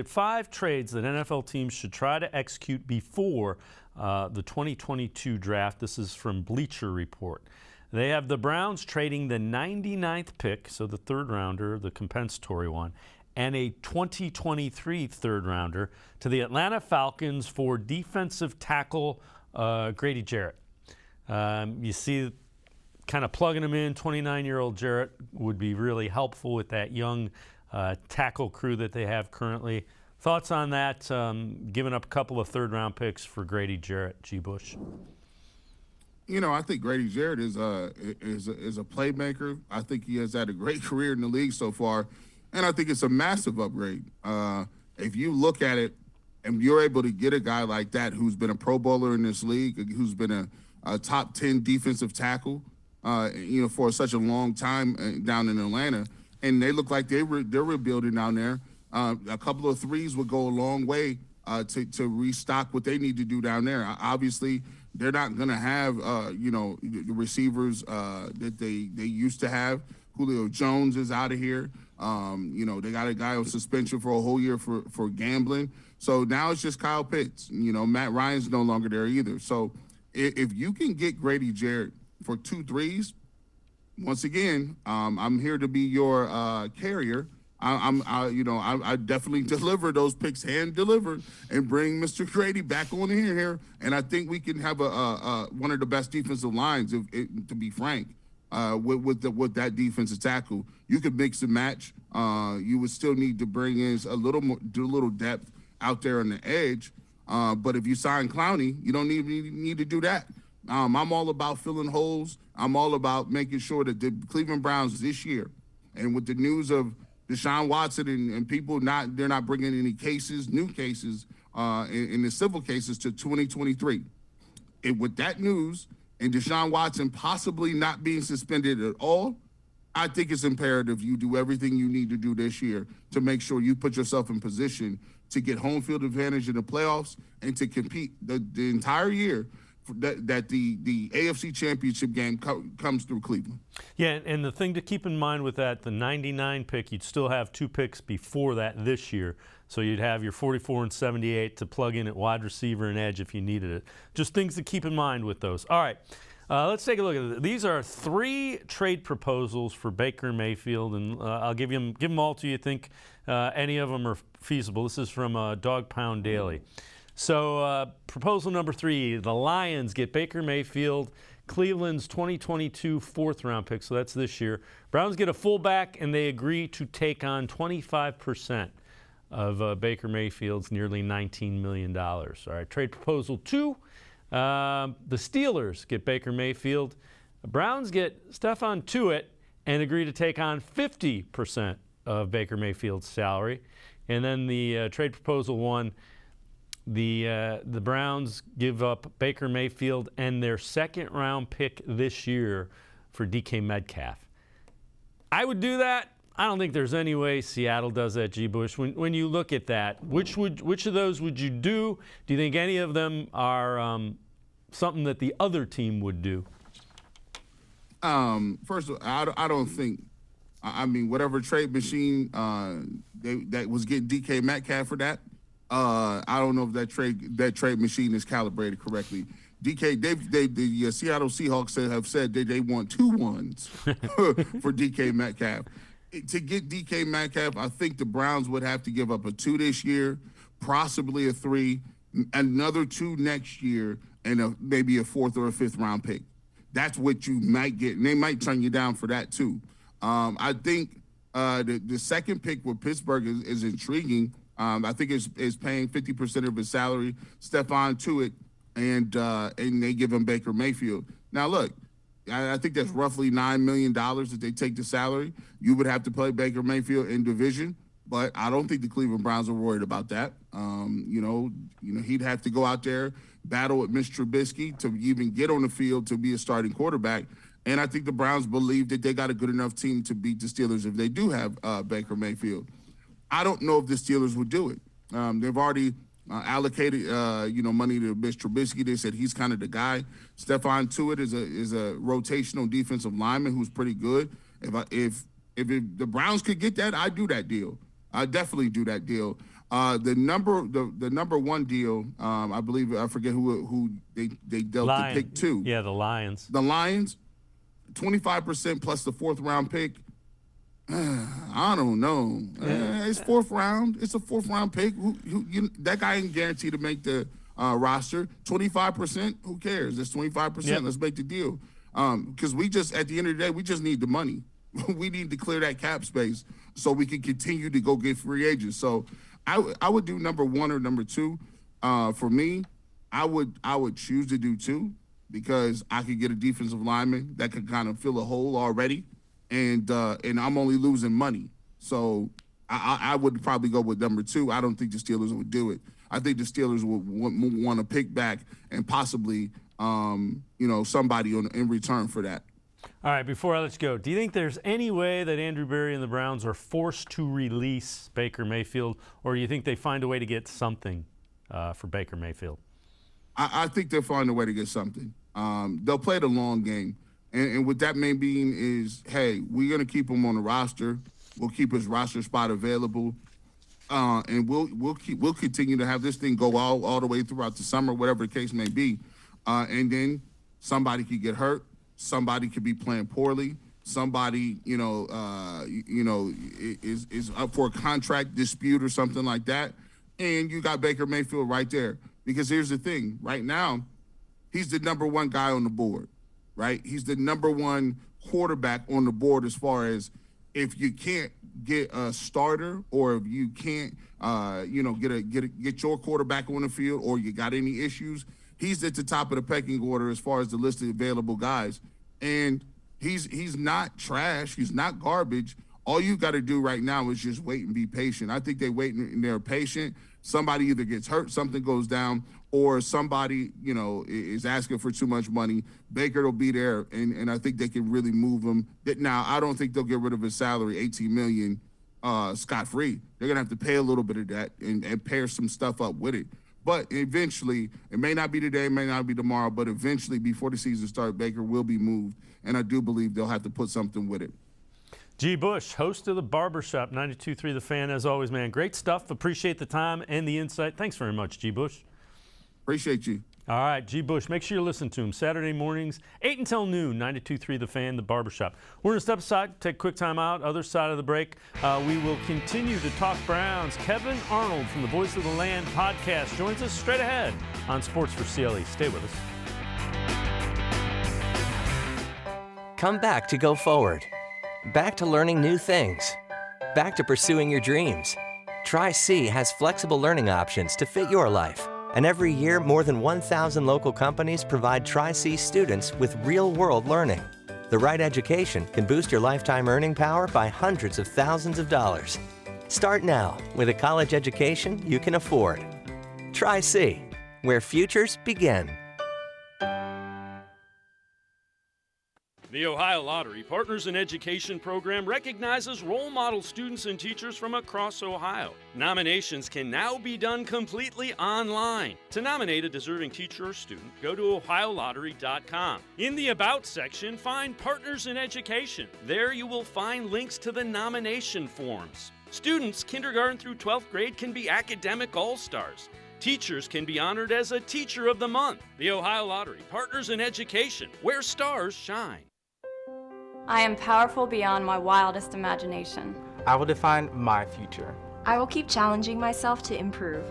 5 trades that NFL teams should try to execute before the 2022 draft. This is from Bleacher Report. They have the Browns trading the 99th pick, so the third rounder, the compensatory one, and a 2023 third rounder to the Atlanta Falcons for defensive tackle Grady Jarrett. You see kind of plugging him in. 29-year-old Jarrett would be really helpful with that young tackle crew that they have currently. Thoughts on that, giving up a couple of third-round picks for Grady Jarrett, G. Bush? You know, I think Grady Jarrett is a playmaker. I think he has had a great career in the league so far, and I think it's a massive upgrade. If you look at it, and you're able to get a guy like that who's been a Pro Bowler in this league, who's been a top 10 defensive tackle, for such a long time down in Atlanta, and they look like they're rebuilding down there. A couple of threes would go a long way to restock what they need to do down there. Obviously, they're not going to have the receivers that they used to have. Julio Jones is out of here. They got a guy on suspension for a whole year for gambling. So now it's just Kyle Pitts. Matt Ryan's no longer there either. So if you can get Grady Jarrett for 2 threes, once again, I'm here to be your carrier. I definitely deliver those picks, hand delivered, and bring Mr. Grady back on here. And I think we can have one of the best defensive lines, to be frank, with that defensive tackle. You could mix and match. You would still need to bring in a little depth out there on the edge. But if you sign Clowney, you don't need to do that. I'm all about filling holes. I'm all about making sure that the Cleveland Browns this year, and with the news of Deshaun Watson and people they're not bringing any new cases in the civil cases to 2023. And with that news and Deshaun Watson possibly not being suspended at all, I think it's imperative you do everything you need to do this year to make sure you put yourself in position to get home field advantage in the playoffs and to compete the entire year that the AFC Championship game comes through Cleveland. Yeah, and the thing to keep in mind with that, the 99 pick, you'd still have 2 picks before that this year. So you'd have your 44 and 78 to plug in at wide receiver and edge if you needed it. Just things to keep in mind with those. All right, let's take a look at it. These are 3 trade proposals for Baker Mayfield, and I'll give them all to you. Think any of them are feasible. This is from Dog Pound Daily. So proposal number 3, the Lions get Baker Mayfield, Cleveland's 2022 4th-round pick, so that's this year. Browns get a fullback, and they agree to take on 25% of Baker Mayfield's nearly $19 million. All right, trade proposal 2, the Steelers get Baker Mayfield. The Browns get Stephon Tuitt and agree to take on 50% of Baker Mayfield's salary. And then the trade proposal 1, the Browns give up Baker Mayfield and their 2nd-round pick this year for DK Metcalf. I would do that. I don't think there's any way Seattle does that, G. Bush. When you look at that, which of those would you do? Do you think any of them are something that the other team would do? First of all, I don't think. I mean, whatever trade machine that was getting DK Metcalf for that. I don't know if that trade machine is calibrated correctly. The Seattle Seahawks have said that they want 2 ones for DK Metcalf. To get DK Metcalf, I think the Browns would have to give up a 2 this year, possibly a 3, another 2 next year, and maybe a 4th or a 5th round pick. That's what you might get, and they might turn you down for that too. I think the second pick with Pittsburgh is intriguing. I think it's paying 50% of his salary, Stephon Tuitt, and they give him Baker Mayfield. Now, look, I think that's roughly $9 million that they take the salary. You would have to play Baker Mayfield in division, but I don't think the Cleveland Browns are worried about that. He'd have to go out there, battle with Mitch Trubisky to even get on the field to be a starting quarterback. And I think the Browns believe that they got a good enough team to beat the Steelers if they do have Baker Mayfield. I don't know if the Steelers would do it. They've already allocated, money to Mitch Trubisky. They said he's kind of the guy. Stephon Tuitt is a rotational defensive lineman who's pretty good. If the Browns could get that, I'd do that deal. I'd definitely do that deal. The number one deal, I believe, I forget who they dealt the pick to. Yeah, the Lions. The Lions, 25% plus the 4th round pick. I don't know. It's 4th round. It's a 4th round pick. That guy ain't guaranteed to make the roster. 25%. Who cares? It's 25%. Yep. Let's make the deal. Because at the end of the day, we just need the money. We need to clear that cap space so we can continue to go get free agents. So I would do number 1 or number 2. For me, I would choose to do 2 because I could get a defensive lineman that could kind of fill a hole already. And I'm only losing money. So I would probably go with number 2. I don't think the Steelers would do it. I think the Steelers would want to pick back and possibly, somebody in return for that. All right, before I let you go, do you think there's any way that Andrew Berry and the Browns are forced to release Baker Mayfield, or do you think they find a way to get something for Baker Mayfield? I think they'll find a way to get something. They'll play the long game. And what that may mean is, hey, we're going to keep him on the roster. We'll keep his roster spot available. And we'll continue to have this thing go all the way throughout the summer, whatever the case may be. And then somebody could get hurt. Somebody could be playing poorly. Somebody, is up for a contract dispute or something like that. And you got Baker Mayfield right there. Because here's the thing. Right now, he's the number 1 guy on the board. Right? He's the number 1 quarterback on the board as far as if you can't get a starter or if you can't, get your quarterback on the field or you got any issues, he's at the top of the pecking order as far as the list of available guys. And he's not trash. He's not garbage. All you got to do right now is just wait and be patient. I think they wait and they're patient. Somebody either gets hurt, something goes down, or somebody, is asking for too much money. Baker will be there, and I think they can really move him. Now, I don't think they'll get rid of his salary, $18 million, scot-free. They're going to have to pay a little bit of that and pair some stuff up with it. But eventually, it may not be today, it may not be tomorrow, but eventually, before the season starts, Baker will be moved, and I do believe they'll have to put something with it. G. Bush, host of the Barbershop, 92.3 The Fan, as always, man. Great stuff. Appreciate the time and the insight. Thanks very much, G. Bush. Appreciate you. All right, G. Bush, make sure you listen to him Saturday mornings, 8 until noon, 92.3 The Fan, the Barbershop. We're going to step aside, take a quick time out. Other side of the break, we will continue to talk Browns. Kevan Arnold from the Voice of the Land podcast joins us straight ahead on Sports4CLE. Stay with us. Come back to go forward. Back to learning new things. Back to pursuing your dreams. Tri-C has flexible learning options to fit your life. And every year, more than 1,000 local companies provide Tri-C students with real-world learning. The right education can boost your lifetime earning power by hundreds of thousands of dollars. Start now with a college education you can afford. Tri-C, where futures begin. The Ohio Lottery Partners in Education program recognizes role model students and teachers from across Ohio. Nominations can now be done completely online. To nominate a deserving teacher or student, go to ohiolottery.com. In the About section, find Partners in Education. There you will find links to the nomination forms. Students kindergarten through 12th grade can be academic all-stars. Teachers can be honored as a Teacher of the Month. The Ohio Lottery Partners in Education, where stars shine. I am powerful beyond my wildest imagination. I will define my future. I will keep challenging myself to improve.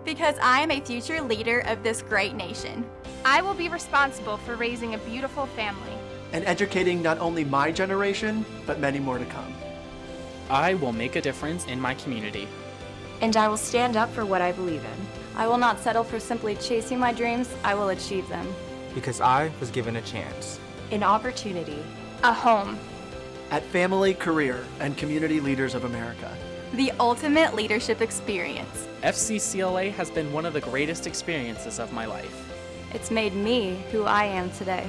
Because I am a future leader of this great nation. I will be responsible for raising a beautiful family. And educating not only my generation, but many more to come. I will make a difference in my community. And I will stand up for what I believe in. I will not settle for simply chasing my dreams, I will achieve them. Because I was given a chance. An opportunity. A home. At Family, Career, and Community Leaders of America. The ultimate leadership experience. FCCLA has been one of the greatest experiences of my life. It's made me who I am today.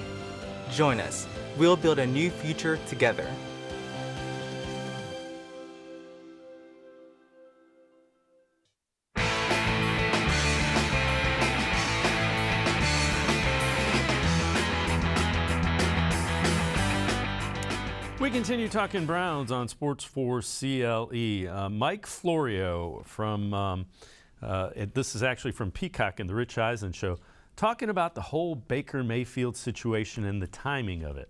Join us. We'll build a new future together. We continue talking Browns on Sports4CLE. Mike Florio from, this is actually from Peacock and the Rich Eisen Show, talking about the whole Baker Mayfield situation and the timing of it.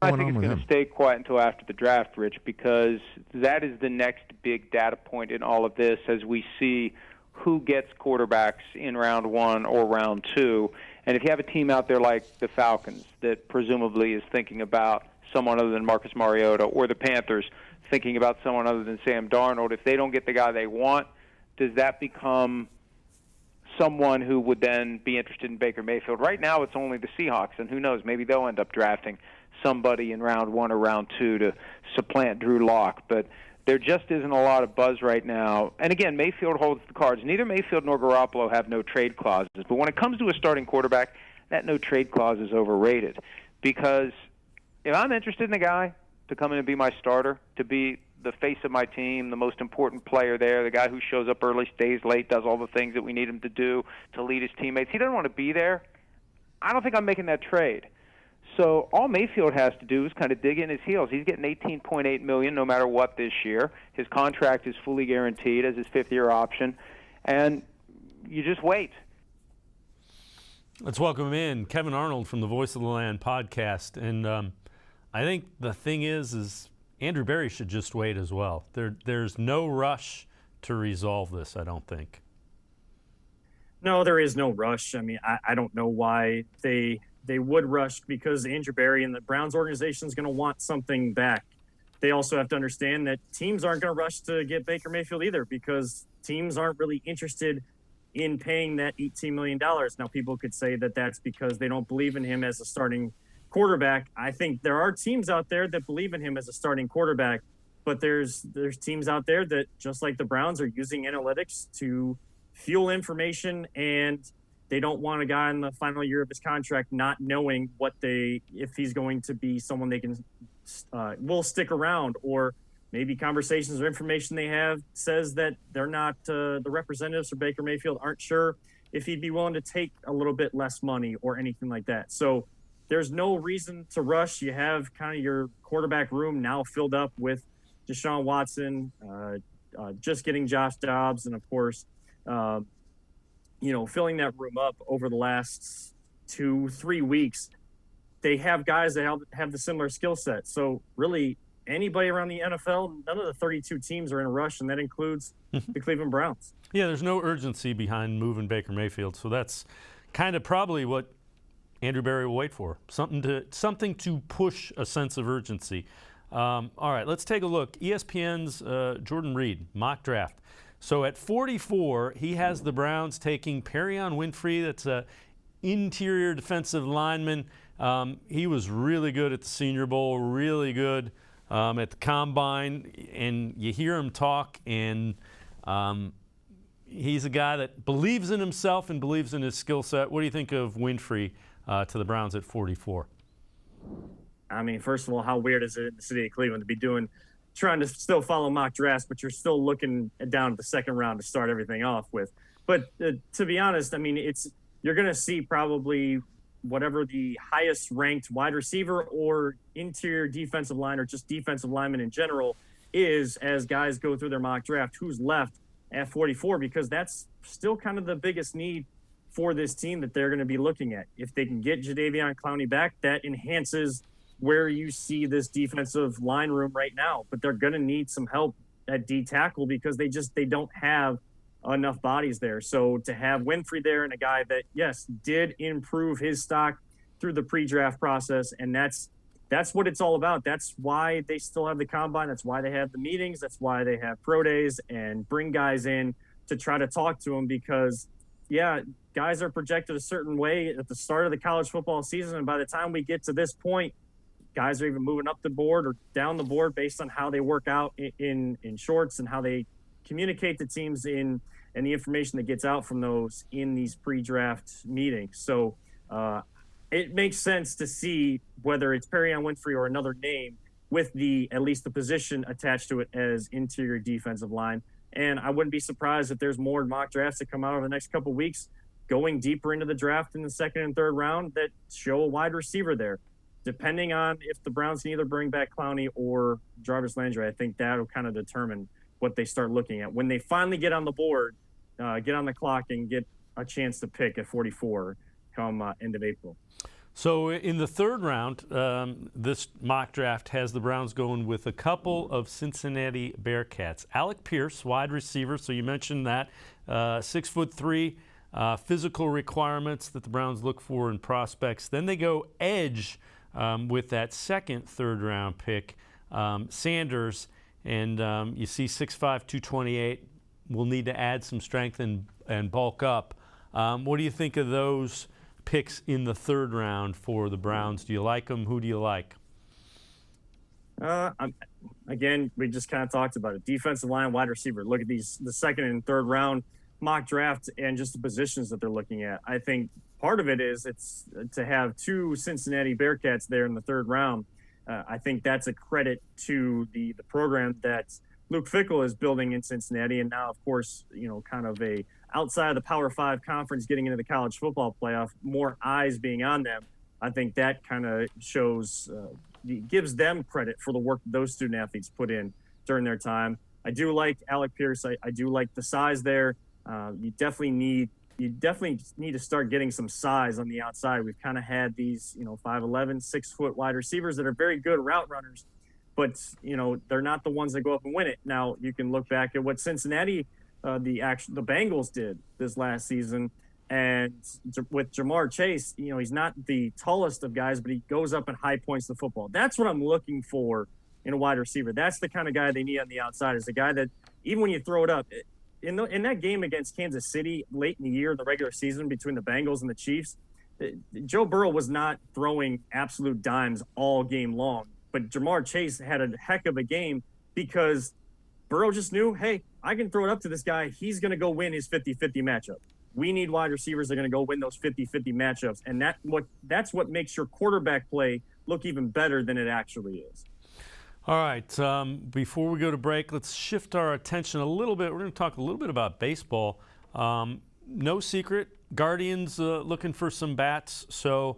I think it's going to stay quiet until after the draft, Rich, because that is the next big data point in all of this as we see who gets quarterbacks in round 1 or round 2. And if you have a team out there like the Falcons that presumably is thinking about someone other than Marcus Mariota, or the Panthers thinking about someone other than Sam Darnold, if they don't get the guy they want, does that become someone who would then be interested in Baker Mayfield? Right now it's only the Seahawks, and who knows, maybe they'll end up drafting somebody in round 1 or round 2 to supplant Drew Lock. But there just isn't a lot of buzz right now. And again, Mayfield holds the cards. Neither Mayfield nor Garoppolo have no trade clauses. But when it comes to a starting quarterback, that no trade clause is overrated. Because if I'm interested in a guy to come in and be my starter, to be the face of my team, the most important player there, the guy who shows up early, stays late, does all the things that we need him to do to lead his teammates, he doesn't want to be there, I don't think I'm making that trade. So all Mayfield has to do is kind of dig in his heels. He's getting $18.8 million no matter what this year. His contract is fully guaranteed as his fifth-year option, and you just wait. Let's welcome in Kevan Arnold from the Voice of the Land podcast. And I think the thing is Andrew Berry should just wait as well. There's no rush to resolve this, I don't think. No, there is no rush. I mean, I don't know why they would rush, because Andrew Berry and the Browns organization is going to want something back. They also have to understand that teams aren't going to rush to get Baker Mayfield either, because teams aren't really interested in paying that $18 million. Now, people could say that that's because they don't believe in him as a starting quarterback. I think there are teams out there that believe in him as a starting quarterback, but there's teams out there that, just like the Browns, are using analytics to fuel information, and they don't want a guy in the final year of his contract not knowing if he's going to be someone they can will stick around, or maybe conversations or information they have says that they're not the representatives for Baker Mayfield aren't sure if he'd be willing to take a little bit less money or anything like that. So there's no reason to rush. You have kind of your quarterback room now filled up with Deshaun Watson, just getting Josh Dobbs, and of course, filling that room up over the last 2-3 weeks. They have guys that have the similar skill set. So really, anybody around the NFL, none of the 32 teams are in a rush, and that includes the Cleveland Browns. Yeah, there's no urgency behind moving Baker Mayfield, so that's kind of probably what Andrew Berry will wait for, something to push a sense of urgency. All right, let's take a look. ESPN's Jordan Reed, mock draft. So at 44, he has the Browns taking Perion Winfrey. That's an interior defensive lineman. He was really good at the Senior Bowl, really good at the Combine, and you hear him talk, and he's a guy that believes in himself and believes in his skill set. What do you think of Winfrey to the Browns at 44? I mean, first of all, how weird is it in the city of Cleveland to be trying to still follow mock drafts, but you're still looking down to the second round to start everything off with. But to be honest, I mean, you're going to see probably whatever the highest ranked wide receiver or interior defensive line or just defensive lineman in general is, as guys go through their mock draft, who's left at 44, because that's still kind of the biggest need for this team that they're going to be looking at. If they can get Jadeveon Clowney back, that enhances where you see this defensive line room right now. But they're going to need some help at D tackle, because they don't have enough bodies there. So to have Winfrey there, and a guy that, yes, did improve his stock through the pre-draft process, and that's what it's all about. That's why they still have the Combine. That's why they have the meetings. That's why they have pro days and bring guys in to try to talk to them, because, yeah, guys are projected a certain way at the start of the college football season, and by the time we get to this point, guys are even moving up the board or down the board based on how they work out in shorts and how they communicate to teams and the information that gets out from those in these pre-draft meetings. So it makes sense to see whether it's Perion Winfrey or another name with at least the position attached to it as interior defensive line. And I wouldn't be surprised if there's more mock drafts that come out over the next couple of weeks, going deeper into the draft in the second and third round, that show a wide receiver there. depending on if the Browns can either bring back Clowney or Jarvis Landry, I think that'll kind of determine what they start looking at. When they finally get on the board, get on the clock and get a chance to pick at 44 come end of April. So in the third round, this mock draft has the Browns going with a couple of Cincinnati Bearcats. Alec Pierce, wide receiver, so you mentioned that, 6'3", physical requirements that the Browns look for in prospects. Then they go edge with that second third-round pick, Sanders, and you see 6'5", 228. We'll need to add some strength and bulk up. What do you think of those picks in the third round for the Browns? Do you like them? Who do you like? Again, we just kind of talked about it. Defensive line, wide receiver. Look at the second and third round mock draft and just the positions that they're looking at. I think part of it is it's to have two Cincinnati Bearcats there in the third round. I think that's a credit to the program that Luke Fickell is building in Cincinnati, and now, of course, kind of a outside of the Power 5 conference, getting into the college football playoff, more eyes being on them. I think that kind of shows, gives them credit for the work those student athletes put in during their time. I do like Alec Pierce. I do like the size there. You definitely need to start getting some size on the outside. We've kind of had these, 5'11", 6-foot wide receivers that are very good route runners, but they're not the ones that go up and win it. Now you can look back at what Cincinnati, the Bengals did this last season, and with Jamar Chase, he's not the tallest of guys, but he goes up and high points the football. That's what I'm looking for in a wide receiver. That's the kind of guy they need on the outside. Is the guy that even when you throw it up, in that game against Kansas City late in the year, the regular season between the Bengals and the Chiefs, Joe Burrow was not throwing absolute dimes all game long, but Jamar Chase had a heck of a game because Burrow just knew, hey, I can throw it up to this guy. He's going to go win his 50-50 matchup. We need wide receivers that are going to go win those 50-50 matchups, and that's what makes your quarterback play look even better than it actually is. All right, before we go to break, let's shift our attention a little bit. We're going to talk a little bit about baseball. No secret, Guardians looking for some bats. So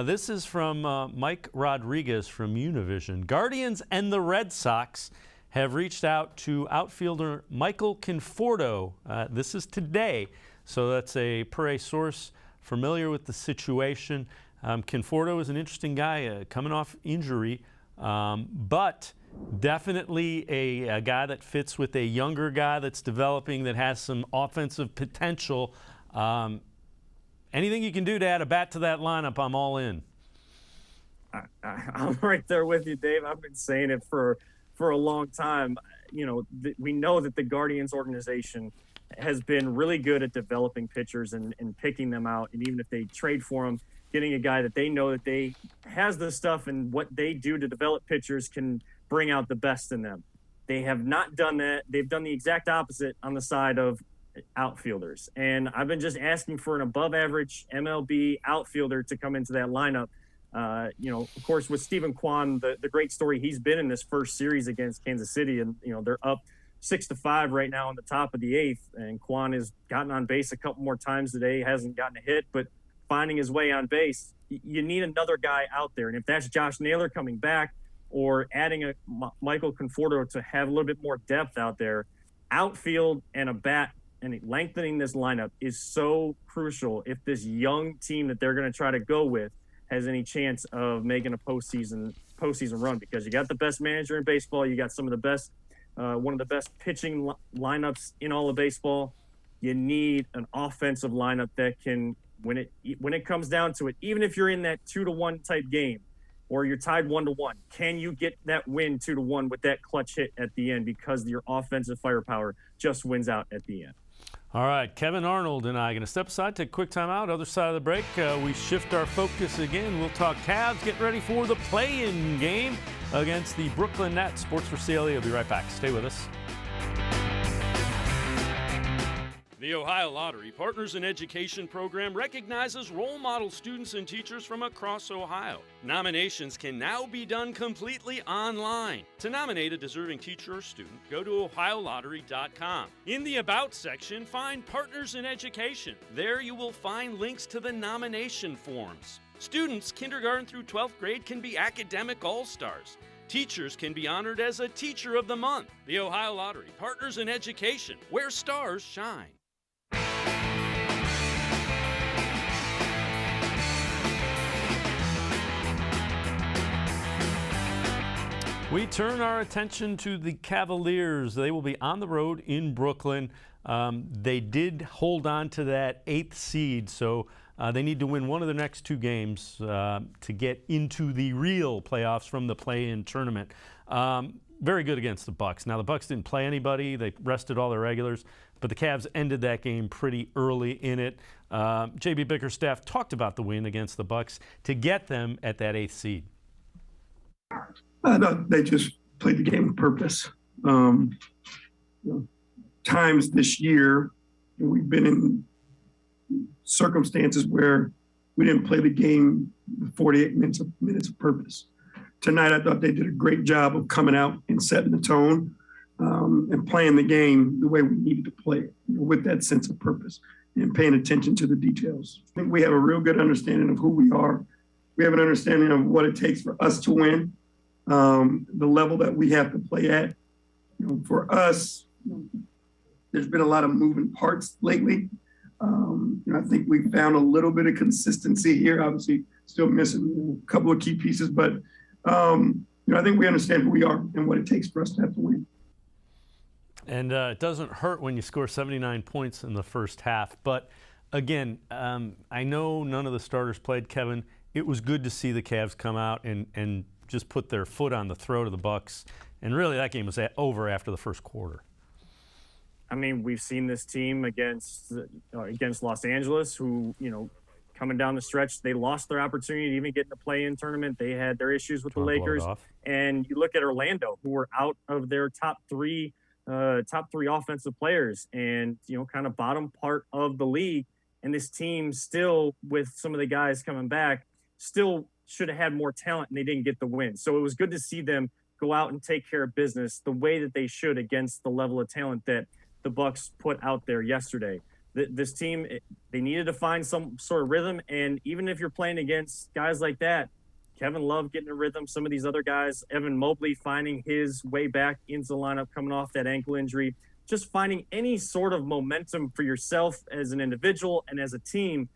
this is from Mike Rodriguez from Univision. Guardians and the Red Sox have reached out to outfielder Michael Conforto. This is today, so that's per a source familiar with the situation. Conforto is an interesting guy coming off injury, but definitely a guy that fits with a younger guy that's developing, that has some offensive potential. Anything you can do to add a bat to that lineup, I'm all in. I'm right there with you, Dave. I've been saying it for a long time. We know that the Guardians organization has been really good at developing pitchers and picking them out. And even if they trade for them, getting a guy that they know that they has the stuff and what they do to develop pitchers can bring out the best in them. They have not done that. They've done the exact opposite on the side of outfielders. And I've been just asking for an above average MLB outfielder to come into that lineup. Of course, with Stephen Kwan, the great story he's been in this first series against Kansas City, and they're up 6-5 right now on the top of the 8th, and Kwan has gotten on base a couple more times today, hasn't gotten a hit, but finding his way on base. You need another guy out there, and if that's Josh Naylor coming back or adding a Michael Conforto to have a little bit more depth out there, outfield and a bat and lengthening this lineup is so crucial if this young team that they're going to try to go with has any chance of making a postseason run, because you got the best manager in baseball. You got some of the best, one of the best pitching lineups in all of baseball. You need an offensive lineup that can, when it comes down to it, even if you're in that 2-1 type game or you're tied 1-1, can you get that win 2-1 with that clutch hit at the end, because your offensive firepower just wins out at the end. All right, Kevan, Arnold, and I are going to step aside, take a quick time out. Other side of the break, we shift our focus again. We'll talk Cavs, getting ready for the play-in game against the Brooklyn Nets. Sports4CLE will be right back. Stay with us. The Ohio Lottery Partners in Education program recognizes role model students and teachers from across Ohio. Nominations can now be done completely online. To nominate a deserving teacher or student, go to OhioLottery.com. In the About section, find Partners in Education. There you will find links to the nomination forms. Students kindergarten through 12th grade can be academic all-stars. Teachers can be honored as a Teacher of the Month. The Ohio Lottery, partners in education, where stars shine. We turn our attention to the Cavaliers. They will be on the road in Brooklyn. They did hold on to that 8th seed, so they need to win one of the next 2 games to get into the real playoffs from the play-in tournament. Very good against the Bucks. Now, the Bucks didn't play anybody. They rested all their regulars, but the Cavs ended that game pretty early in it. J.B. Bickerstaff talked about the win against the Bucks to get them at that 8th seed. I thought they just played the game with purpose. Times this year, we've been in circumstances where we didn't play the game 48 minutes of purpose. Tonight, I thought they did a great job of coming out and setting the tone and playing the game the way we needed to play it, with that sense of purpose and paying attention to the details. I think we have a real good understanding of who we are. We have an understanding of what it takes for us to win. The level that we have to play at. For us, there's been a lot of moving parts lately. I think we found a little bit of consistency here. Obviously, still missing a couple of key pieces, but I think we understand who we are and what it takes for us to have to win. And it doesn't hurt when you score 79 points in the first half. But again, I know none of the starters played, Kevan. It was good to see the Cavs come out and just put their foot on the throat of the Bucks, and really that game was over after the first quarter. I mean, we've seen this team against Los Angeles, who, coming down the stretch, they lost their opportunity to even get in the play-in tournament. They had their issues with the Lakers, and you look at Orlando, who were out of their top three offensive players, and kind of bottom part of the league. And this team still, with some of the guys coming back, still should have had more talent, and they didn't get the win. So it was good to see them go out and take care of business the way that they should against the level of talent that the Bucks put out there yesterday. This team, they needed to find some sort of rhythm, and even if you're playing against guys like that, Kevin Love getting a rhythm, some of these other guys, Evan Mobley finding his way back into the lineup coming off that ankle injury, just finding any sort of momentum for yourself as an individual and as a team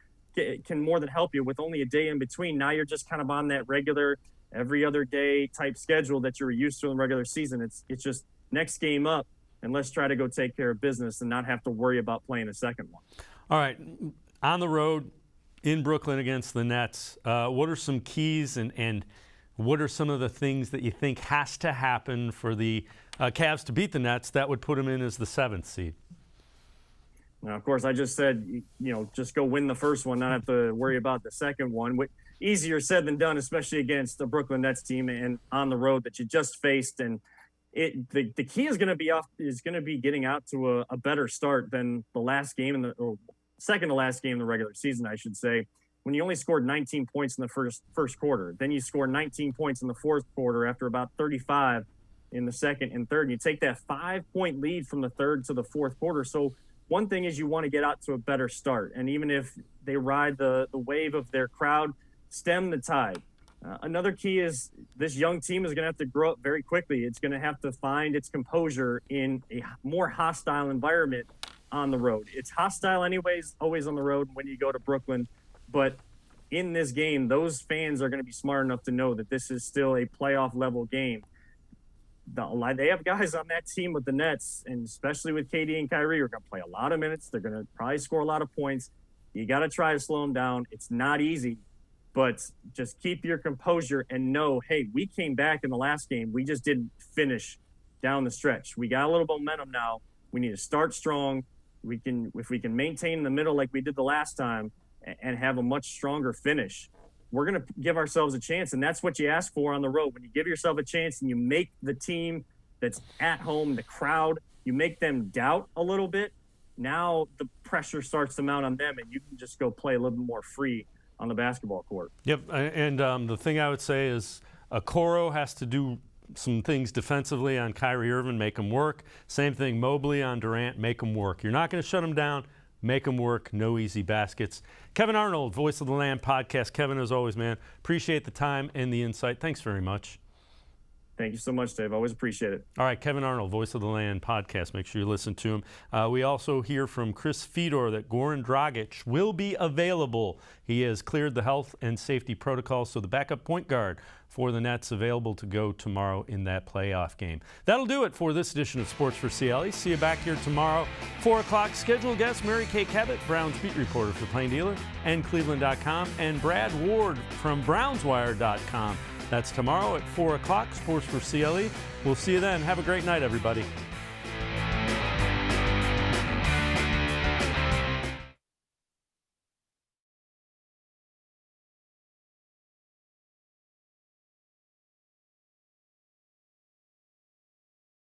can more than help you. With only a day in between, now you're just kind of on that regular every other day type schedule that you're used to in the regular season. It's just next game up, and let's try to go take care of business and not have to worry about playing a second one. All right, on the road in Brooklyn against the Nets, what are some keys and what are some of the things that you think has to happen for the Cavs to beat the Nets that would put them in as the 7th seed? Now, of course, I just said, just go win the first one, not have to worry about the second one. Easier said than done, especially against the Brooklyn Nets team and on the road that you just faced. And the key is going to be getting out to a better start than the last game or second to last game in the regular season, I should say. When you only scored 19 points in the first quarter, then you score 19 points in the fourth quarter after about 35 in the second and third. And you take that 5-point lead from the third to the fourth quarter. So one thing is you want to get out to a better start. And even if they ride the wave of their crowd, stem the tide. Another key is this young team is going to have to grow up very quickly. It's going to have to find its composure in a more hostile environment on the road. It's hostile anyways, always on the road when you go to Brooklyn. But in this game, those fans are going to be smart enough to know that this is still a playoff level game. They have guys on that team with the Nets, and especially with KD and Kyrie, are going to play a lot of minutes. They're going to probably score a lot of points. You got to try to slow them down. It's not easy, but just keep your composure and know, hey, we came back in the last game. We just didn't finish down the stretch. We got a little momentum now. We need to start strong. If we can maintain in the middle like we did the last time and have a much stronger finish, we're going to give ourselves a chance. And that's what you ask for on the road. When you give yourself a chance and you make the team that's at home, the crowd, you make them doubt a little bit, now the pressure starts to mount on them and you can just go play a little bit more free on the basketball court. Yep, and the thing I would say is Okoro has to do some things defensively on Kyrie Irving, make him work. Same thing, Mobley on Durant, make him work. You're not going to shut him down, Make them work. No easy baskets. Kevan Arnold, Voice of the Land podcast. Kevin, as always, man, appreciate the time and the insight. Thanks very much. Thank you so much, Dave. Always appreciate it. All right, Kevan Arnold, Voice of the Land podcast. Make sure you listen to him. We also hear from Chris Fedor that Goran Dragic will be available. He has cleared the health and safety protocols, so the backup point guard for the Nets available to go tomorrow in that playoff game. That'll do it for this edition of Sports for CLE. See you back here tomorrow, 4 o'clock. Scheduled guest Mary Kay Cabot, Browns beat reporter for Plain Dealer and cleveland.com, and Brad Ward from brownswire.com. That's tomorrow at 4 o'clock, Sports for CLE. We'll see you then. Have a great night, everybody.